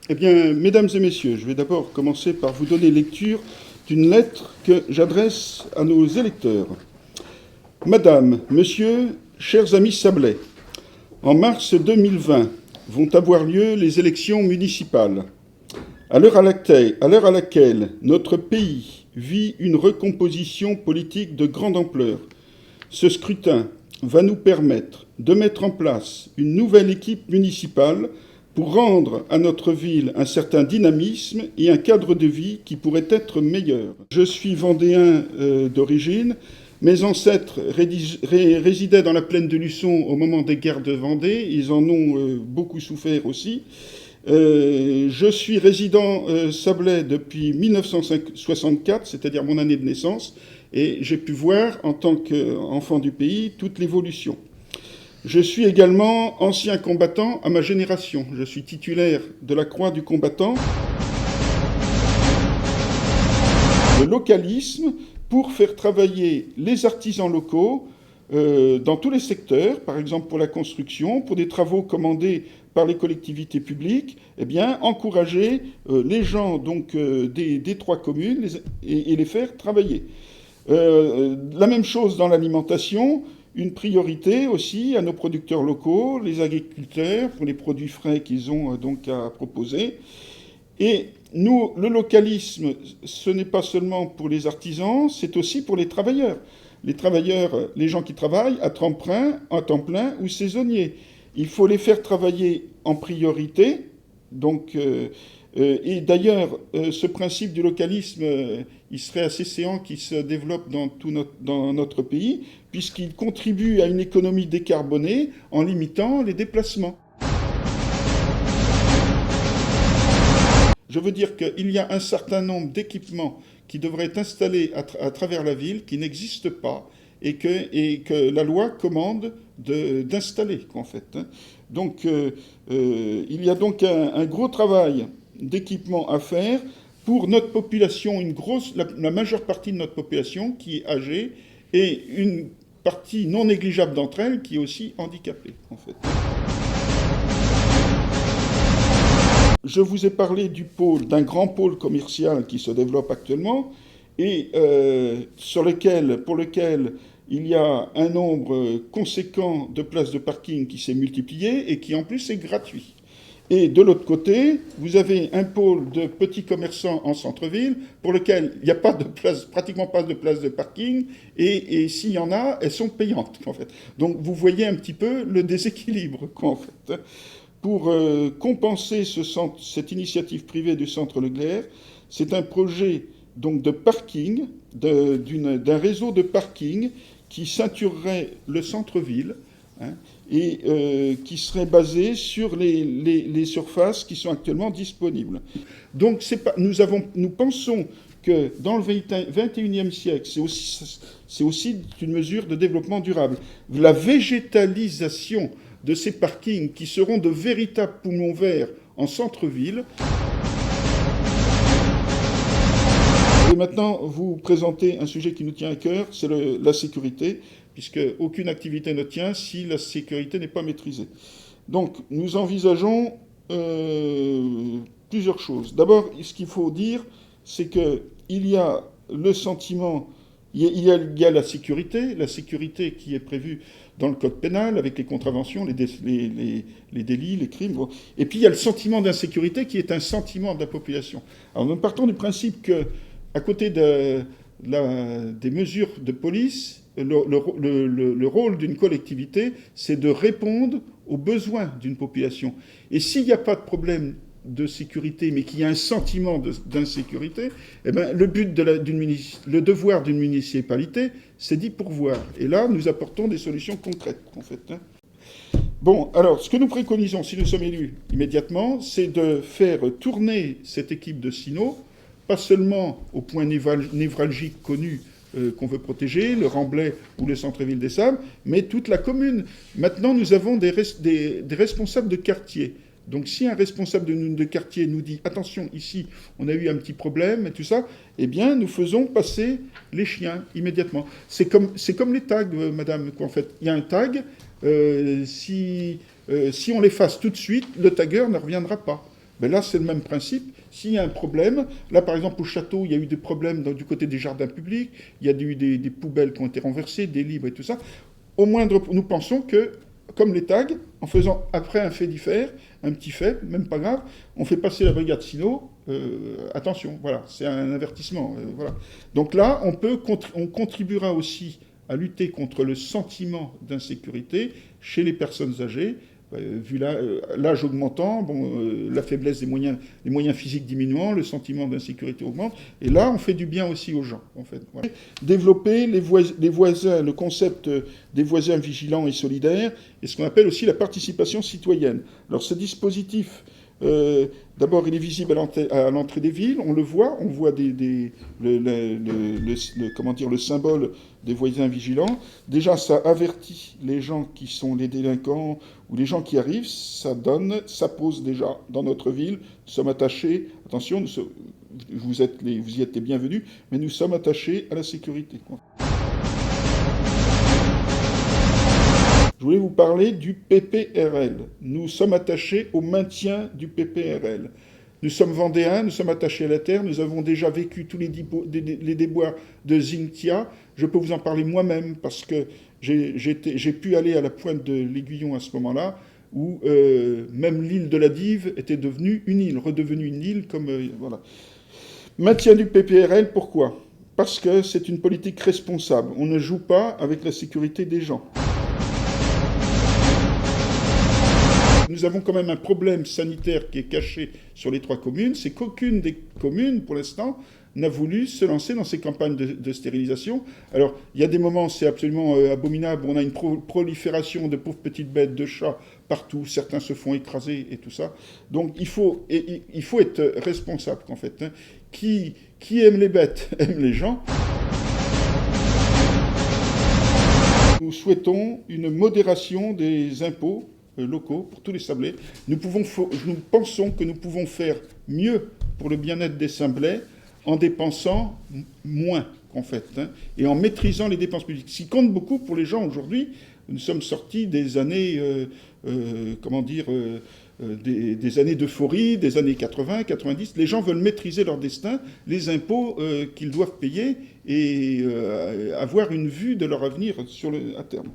Eh bien, mesdames et messieurs, je vais d'abord commencer par vous donner lecture d'une lettre que j'adresse à nos électeurs. Madame, Monsieur, chers amis Sablais, en mars 2020 vont avoir lieu les élections municipales. À l'heure à laquelle notre pays vit une recomposition politique de grande ampleur, ce scrutin va nous permettre de mettre en place une nouvelle équipe municipale pour rendre à notre ville un certain dynamisme et un cadre de vie qui pourrait être meilleur. Je suis vendéen d'origine. Mes ancêtres résidaient dans la plaine de Luçon au moment des guerres de Vendée. Ils en ont beaucoup souffert aussi. Je suis résident sablais depuis 1964, c'est-à-dire mon année de naissance, et j'ai pu voir, en tant qu'enfant du pays, toute l'évolution. Je suis également ancien combattant à ma génération. Je suis titulaire de la Croix du combattant. Le localisme pour faire travailler les artisans locaux dans tous les secteurs, par exemple pour la construction, pour des travaux commandés par les collectivités publiques, eh bien, encourager les gens donc, des trois communes et les faire travailler. La même chose dans l'alimentation. Une priorité aussi à nos producteurs locaux, les agriculteurs, pour les produits frais qu'ils ont donc à proposer. Et nous, le localisme, ce n'est pas seulement pour les artisans, c'est aussi pour les travailleurs. Les travailleurs, les gens qui travaillent à temps plein ou saisonniers. Il faut les faire travailler en priorité. Donc, et d'ailleurs, ce principe du localisme, il serait assez séant qu'il se développe dans notre pays, puisqu'il contribue à une économie décarbonée en limitant les déplacements. Je veux dire qu'il y a un certain nombre d'équipements qui devraient être installés à travers la ville, qui n'existent pas, et que la loi commande d'installer, en fait. Donc, il y a donc un gros travail d'équipement à faire pour notre population, la majeure partie de notre population qui est âgée, et une partie non négligeable d'entre elles qui est aussi handicapée, en fait. Je vous ai parlé d'un grand pôle commercial qui se développe actuellement et pour lequel il y a un nombre conséquent de places de parking qui s'est multiplié et qui en plus est gratuit. Et de l'autre côté, vous avez un pôle de petits commerçants en centre-ville pour lequel il n'y a pas de place, pratiquement pas de places de parking, et s'il y en a, elles sont payantes, en fait. Donc vous voyez un petit peu le déséquilibre, en fait. Pour compenser cette initiative privée du Centre Leclerc, c'est un projet donc de parking, d'un réseau de parking qui ceinturerait le centre-ville, hein, et qui serait basé sur les surfaces qui sont actuellement disponibles. Donc nous pensons que dans le XXIe siècle, c'est aussi une mesure de développement durable. La végétalisation de ces parkings qui seront de véritables poumons verts en centre-ville. Je vais maintenant vous présenter un sujet qui nous tient à cœur, c'est la sécurité, puisque aucune activité ne tient si la sécurité n'est pas maîtrisée. Donc nous envisageons plusieurs choses. D'abord, ce qu'il faut dire, c'est qu'il y a le sentiment, il y a la sécurité qui est prévue dans le code pénal, avec les contraventions, les délits, les crimes. Bon. Et puis il y a le sentiment d'insécurité qui est un sentiment de la population. Alors nous partons du principe qu'à côté des mesures de police, le rôle d'une collectivité, c'est de répondre aux besoins d'une population. Et s'il n'y a pas de problème de sécurité, mais qu'il y a un sentiment d'insécurité, eh ben, le devoir d'une municipalité, c'est d'y pourvoir. Et là, nous apportons des solutions concrètes, en fait. Hein. Bon, alors, ce que nous préconisons, si nous sommes élus immédiatement, c'est de faire tourner cette équipe de SINO, pas seulement au point névralgique connu qu'on veut protéger, le Remblai ou le centre-ville des Sables, mais toute la commune. Maintenant, nous avons des responsables de quartier. Donc si un responsable de quartier nous dit « Attention, ici, on a eu un petit problème, et tout ça », eh bien, nous faisons passer les chiens immédiatement. C'est comme les tags, madame, en fait. Il y a un tag, si on l'efface tout de suite, le tagueur ne reviendra pas. Ben là, c'est le même principe. S'il y a un problème, là, par exemple, au château, il y a eu des problèmes du côté des jardins publics, il y a eu des poubelles qui ont été renversées, des livres et tout ça. Au moindre, nous pensons que, comme les tags, en faisant après un fait diffère, un petit fait, même pas grave, on fait passer la brigade Sino, attention, voilà, c'est un avertissement. Voilà. Donc là, on contribuera aussi à lutter contre le sentiment d'insécurité chez les personnes âgées, vu l'âge augmentant, la faiblesse des moyens, les moyens physiques diminuant, le sentiment d'insécurité augmente, et là on fait du bien aussi aux gens, en fait. Voilà. Développer les voisins, le concept des voisins vigilants et solidaires, et ce qu'on appelle aussi la participation citoyenne. Alors ce dispositif, d'abord il est visible à l'entrée des villes, on voit le symbole des voisins vigilants. Déjà, ça avertit les gens qui sont les délinquants ou les gens qui arrivent, ça pose déjà dans notre ville, nous sommes attachés, attention, vous y êtes les bienvenus, mais nous sommes attachés à la sécurité. Je voulais vous parler du PPRL. Nous sommes attachés au maintien du PPRL. Nous sommes vendéens, nous sommes attachés à la terre, nous avons déjà vécu tous les déboires de Xintia. Je peux vous en parler moi-même parce que j'ai pu aller à la pointe de l'Aiguillon à ce moment-là, où même l'île de la Dive était devenue une île, redevenue une île comme... voilà. Maintien du PPRL, pourquoi ? Parce que c'est une politique responsable. On ne joue pas avec la sécurité des gens. Nous avons quand même un problème sanitaire qui est caché sur les 3 communes, c'est qu'aucune des communes, pour l'instant, n'a voulu se lancer dans ces campagnes de stérilisation. Alors, il y a des moments, c'est absolument abominable, on a une prolifération de pauvres petites bêtes, de chats partout, certains se font écraser et tout ça. Donc, il faut être responsable, en fait. Hein. Qui aime les bêtes, aime les gens. Nous souhaitons une modération des impôts locaux pour tous les Sablés. Nous pensons que nous pouvons faire mieux pour le bien-être des Sablés en dépensant moins, en fait, hein, et en maîtrisant les dépenses publiques. Ce qui compte beaucoup pour les gens aujourd'hui, nous sommes sortis des années, des années d'euphorie, des années 80, 90. Les gens veulent maîtriser leur destin, les impôts qu'ils doivent payer et avoir une vue de leur avenir à terme.